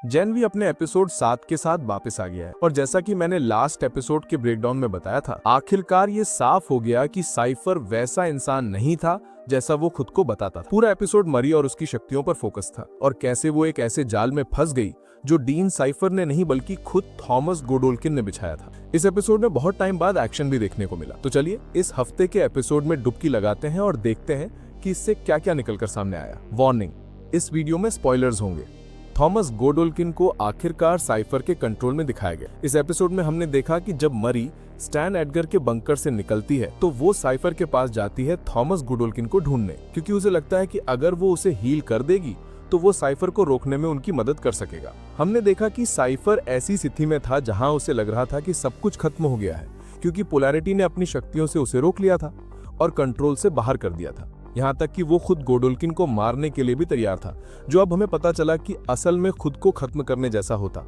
जेन we अपने episode 7 के साथ वापस आ गया है और जैसा कि मैंने लास्ट एपिसोड के ब्रेकडाउन में बताया था, आखिरकार ये साफ हो गया कि साइफर वैसा इंसान नहीं था जैसा वो खुद को बताता था। पूरा एपिसोड मरी और उसकी शक्तियों पर फोकस था और कैसे वो एक ऐसे जाल में फंस गई जो डीन साइफर ने नहीं बल्कि खुद थॉमस गोडोल्किन ने बिछाया था। इस एपिसोड में बहुत टाइम बाद एक्शन भी देखने को मिला। तो चलिए इस हफ्ते के एपिसोड में डुबकी लगाते हैं और देखते हैं कि इससे क्या क्या निकलकर सामने आया। वार्निंग, इस वीडियो में स्पॉयलर्स होंगे। थॉमस गोडोल्किन को आखिरकार साइफर के कंट्रोल में दिखाया गया। इस एपिसोड में हमने देखा कि जब मरी स्टैन एडगर के बंकर से निकलती है तो वो साइफर के पास जाती है थॉमस गोडोल्किन को ढूंढने, क्योंकि उसे लगता है कि अगर वो उसे हील कर देगी तो वो साइफर को रोकने में उनकी मदद कर सकेगा। हमने देखा कि साइफर ऐसी स्थिति में था जहां उसे लग रहा था कि सब कुछ खत्म हो गया है, क्योंकि पोलैरिटी ने अपनी शक्तियों से उसे रोक लिया था और कंट्रोल से बाहर कर दिया था। यहाँ तक कि वो खुद गोडोल्किन को मारने के लिए भी तैयार था, जो अब हमें पता चला कि असल में खुद को खत्म करने जैसा होता,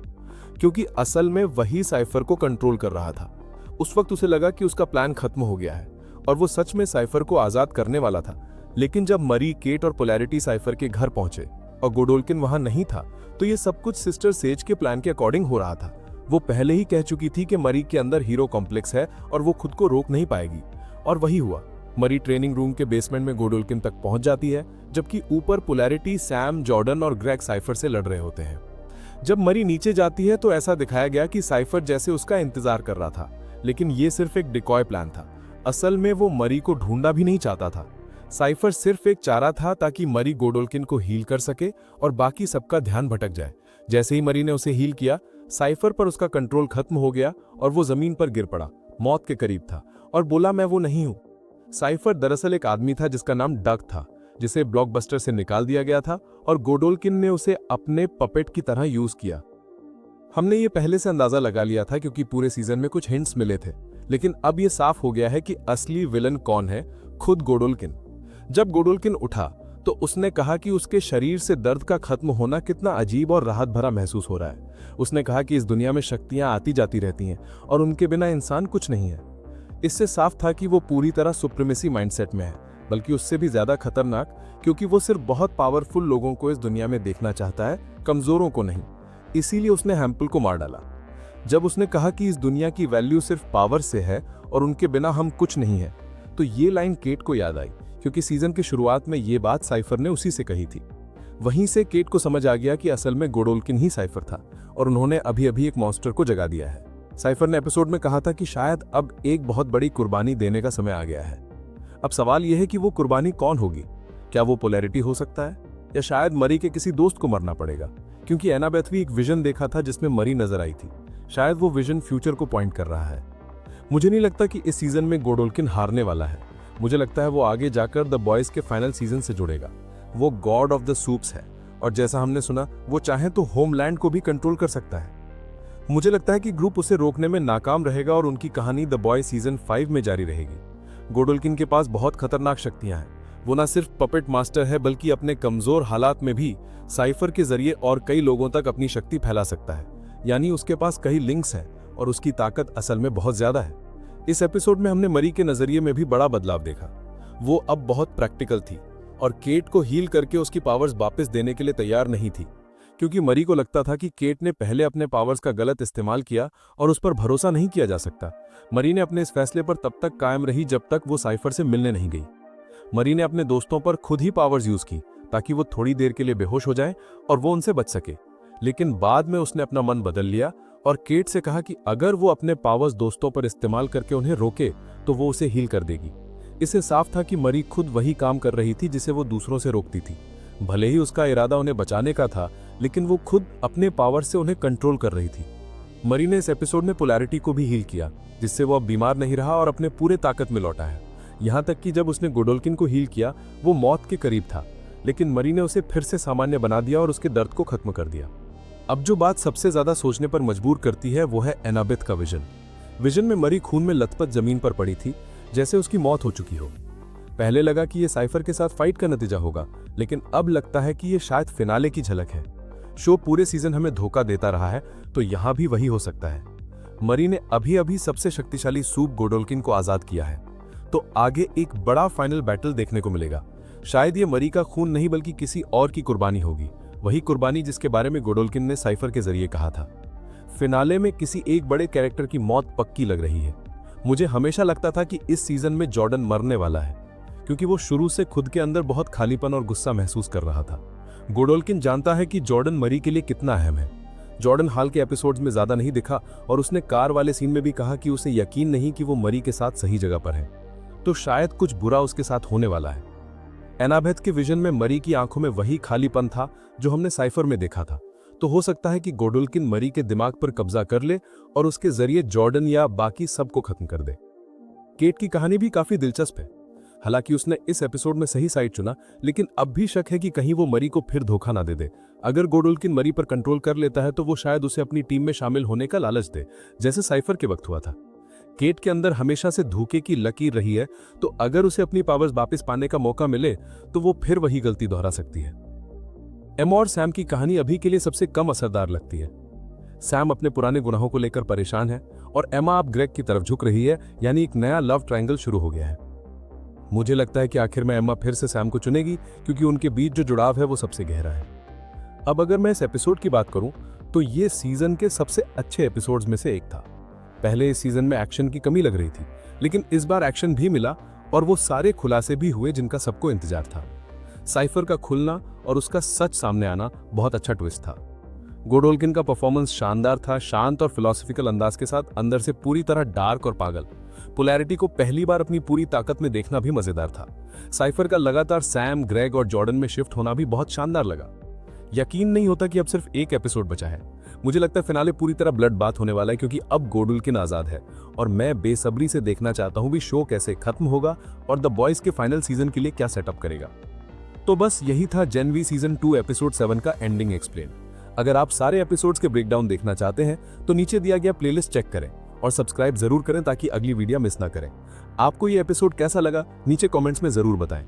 क्योंकि असल में वही साइफर को कंट्रोल कर रहा था। उस वक्त उसे लगा कि उसका प्लान खत्म हो गया है और वो सच में साइफर को आजाद करने वाला था। लेकिन जब मरी, केट और पोलैरिटी साइफर के घर पहुंचे और गोडोल्किन वहां नहीं था, तो ये सब कुछ सिस्टर सेज के प्लान के अकॉर्डिंग हो रहा था। वो पहले ही कह चुकी थी कि मरी के अंदर हीरो कॉम्प्लेक्स है और वो खुद को रोक नहीं पाएगी, और वही हुआ। मरी ट्रेनिंग रूम के बेसमेंट में गोडोल्किन तक पहुंच जाती है, जबकि ऊपर पोलैरिटी, सैम, जॉर्डन और ग्रेग साइफर से लड़ रहे होते हैं। जब मरी नीचे जाती है तो ऐसा दिखाया गया कि साइफर जैसे उसका इंतजार कर रहा था, लेकिन ये सिर्फ एक डिकॉय प्लान था। असल में वो मरी को ढूंढना भी नहीं चाहता था। साइफर सिर्फ एक चारा था ताकि मरी गोडोल्किन को हील कर सके और बाकी सबका ध्यान भटक जाए। जैसे ही मरी ने उसे हील किया, साइफर पर उसका कंट्रोल खत्म हो गया और वो जमीन पर गिर पड़ा, मौत के करीब था, और बोला, मैं वो नहीं हूं। साइफर दरअसल एक आदमी था जिसका नाम डग था, जिसे ब्लॉकबस्टर से निकाल दिया गया था और गोडोल्किन ने उसे अपने पपेट की तरह यूज किया। हमने ये पहले से अंदाजा लगा लिया था क्योंकि पूरे सीजन में कुछ हिंट्स मिले थे, लेकिन अब ये साफ हो गया है कि असली विलन कौन है, खुद गोडोल्किन। जब गोडोल्किन उठा तो उसने कहा कि उसके शरीर से दर्द का खत्म होना कितना अजीब और राहत भरा महसूस हो रहा है। उसने कहा कि इस दुनिया में शक्तियां आती जाती रहती हैं और उनके बिना इंसान कुछ नहीं है। इससे साफ था कि वो पूरी तरह सुप्रीमेसी माइंडसेट में है, बल्कि उससे भी ज्यादा खतरनाक, क्योंकि वो सिर्फ बहुत पावरफुल लोगों को इस दुनिया में देखना चाहता है, कमजोरों को नहीं। इसीलिए उसने हैम्पल को मार डाला। जब उसने कहा कि इस दुनिया की वैल्यू सिर्फ पावर से है और उनके बिना हम कुछ नहीं है, तो ये लाइन केट को याद आई, क्योंकि सीजन की शुरुआत में ये बात साइफर ने उसी से कही थी। वहीं से केट को समझ आ गया कि असल में गोडोल्किन ही साइफर था और उन्होंने अभी अभी एक मॉन्स्टर को जगा दिया है। साइफर ने एपिसोड में कहा था कि शायद अब एक बहुत बड़ी कुर्बानी देने का समय आ गया है। अब सवाल यह है कि वो कुर्बानी कौन होगी? क्या वो पोलैरिटी हो सकता है, या शायद मरी के किसी दोस्त को मरना पड़ेगा? क्योंकि एनाबेथ भी एक विजन देखा था जिसमें मरी नजर आई थी। शायद वो विजन फ्यूचर को पॉइंट कर रहा है। मुझे नहीं लगता कि इस सीजन में गोडोल्किन हारने वाला है। मुझे लगता है वो आगे जाकर द बॉयज के फाइनल सीजन से जुड़ेगा। वो गॉड ऑफ द सूप्स है और जैसा हमने सुना, वो चाहे तो होमलैंड को भी कंट्रोल कर सकता है। मुझे लगता है कि ग्रुप उसे रोकने में नाकाम रहेगा और उनकी कहानी द बॉय सीजन 5 में जारी रहेगी। गोडोल्किन के पास बहुत खतरनाक शक्तियां हैं। वो ना सिर्फ पपेट मास्टर है, बल्कि अपने कमजोर हालात में भी साइफर के जरिए और कई लोगों तक अपनी शक्ति फैला सकता है। यानी उसके पास कई लिंक्स हैं और उसकी ताकत असल में बहुत ज्यादा है। इस एपिसोड में हमने मरी के नजरिए में भी बड़ा बदलाव देखा। वो अब बहुत प्रैक्टिकल थी और केट को हील करके उसकी पावर्स वापस देने के लिए तैयार नहीं थी, क्योंकि मरी को लगता था कि केट ने पहले अपने पावर्स का गलत इस्तेमाल किया और उस पर भरोसा नहीं किया जा सकता। मरी ने अपने इस फैसले पर तब तक कायम रही जब तक वो साइफर से मिलने नहीं गई। मरी ने अपने दोस्तों पर खुद ही पावर्स यूज की ताकि वो थोड़ी देर के लिए बेहोश हो जाएं और वो उनसे बच सके। लेकिन बाद में उसने अपना मन बदल लिया और केट से कहा कि अगर वो अपने पावर्स दोस्तों पर इस्तेमाल करके उन्हें रोके तो वो उसे हील कर देगी। इससे साफ था कि मरी खुद वही काम कर रही थी जिसे वो दूसरों से रोकती थी। भले ही उसका इरादा उन्हें बचाने का था, लेकिन वो खुद अपने पावर से उन्हें कंट्रोल कर रही थी। मरी ने इस एपिसोड में पोलैरिटी को भी हील किया, जिससे वो अब बीमार नहीं रहा और अपने पूरे ताकत में लौटा है। यहाँ तक कि जब उसने गोडोल्किन को हील किया, वो मौत के करीब था, लेकिन मरी ने उसे फिर से सामान्य बना दिया और उसके दर्द को खत्म कर दिया। अब जो बात सबसे ज्यादा सोचने पर मजबूर करती है वो है एनाबेथ का विजन में मरी खून में लथपथ जमीन पर पड़ी थी, जैसे उसकी मौत हो चुकी हो। पहले लगा कि ये साइफर के साथ फाइट का नतीजा होगा, लेकिन अब लगता है कि ये शायद फिनाले की झलक है। शो पूरे सीजन हमें धोखा देता रहा है, तो यहां भी वही हो सकता है। मरी ने अभी अभी सबसे शक्तिशाली सूप गोडोल्किन को आजाद किया है, तो आगे एक बड़ा फाइनल बैटल देखने को मिलेगा। शायद ये मरी का खून नहीं बल्कि किसी और की कुर्बानी होगी, वही कुर्बानी जिसके बारे में गोडोल्किन ने साइफर के जरिए कहा था। फिनाले में किसी एक बड़े कैरेक्टर की मौत पक्की लग रही है। मुझे हमेशा लगता था कि इस सीजन में जॉर्डन मरने वाला है, क्योंकि वो शुरू से खुद के अंदर बहुत खालीपन और गुस्सा महसूस कर रहा था। गोडोल्किन जानता है कि जॉर्डन मरी के लिए कितना अहम है। जॉर्डन हाल के एपिसोड्स में ज्यादा नहीं दिखा और उसने कार वाले सीन में भी कहा कि उसे यकीन नहीं कि वो मरी के साथ सही जगह पर है, तो शायद कुछ बुरा उसके साथ होने वाला है। एनाबेथ के विजन में मरी की आंखों में वही खालीपन था जो हमने साइफर में देखा था। तो हो सकता है कि गोडोल्किन मरी के दिमाग पर कब्जा कर ले और उसके जरिए जॉर्डन या बाकी सबको खत्म कर दे। केट की कहानी भी काफी दिलचस्प है। हालांकि उसने इस एपिसोड में सही साइड चुना, लेकिन अब भी शक है कि कहीं वो मरी को फिर धोखा ना दे दे। अगर गोडोल्किन मरी पर कंट्रोल कर लेता है तो वो शायद उसे अपनी टीम में शामिल होने का लालच दे, जैसे साइफर के वक्त हुआ था। केट के अंदर हमेशा से धोखे की लकीर रही है, तो अगर उसे अपनी पावर्स वापस पाने का मौका मिले तो वो फिर वही गलती दोहरा सकती है। एमा और सैम की कहानी अभी के लिए सबसे कम असरदार लगती है। सैम अपने पुराने गुनाहों को लेकर परेशान है और एमा अब ग्रेग की तरफ झुक रही है, यानी एक नया लव ट्रायंगल शुरू हो गया है। मुझे लगता है कि आखिर में एमा फिर से सैम को चुनेगी, क्योंकि उनके बीच जो जुड़ाव है वो सबसे गहरा है। अब अगर मैं इस एपिसोड की बात करूं तो ये सीजन के सबसे अच्छे एपिसोड्स में से एक था। पहले इस सीजन में एक्शन की कमी लग रही थी, लेकिन इस बार एक्शन भी मिला और वो सारे खुलासे भी हुए जिनका सबको इंतजार था। साइफर का खुलना और उसका सच सामने आना बहुत अच्छा ट्विस्ट था। गोडोल्किन का परफॉर्मेंस शानदार था, शांत और फिलोसॉफिकल अंदाज के साथ, अंदर से पूरी तरह डार्क और पागल। पोलैरिटी को पहली बार अपनी पूरी ताकत में देखना भी मजेदार था। साइफर का लगातार सैम, ग्रेग और जॉर्डन में शिफ्ट होना भी बहुत शानदार लगा। यकीन नहीं होता कि अब सिर्फ एक एपिसोड बचा है। मुझे लगता है फिनाले पूरी तरह ब्लड बाथ होने वाला है, क्योंकि अब गोडोल्किन आजाद है और मैं बेसब्री से देखना चाहता हूं भी शो कैसे खत्म होगा और द बॉयज के फाइनल सीजन के लिए क्या सेटअप करेगा। तो बस यही था जेन वी सीजन 2 एपिसोड 7 का एंडिंग एक्सप्लेन। अगर आप सारे एपिसोड्स के ब्रेकडाउन देखना चाहते हैं तो नीचे दिया गया प्लेलिस्ट चेक करें और सब्सक्राइब जरूर करें ताकि अगली वीडियो मिस ना करें। आपको ये एपिसोड कैसा लगा नीचे कमेंट्स में जरूर बताएं।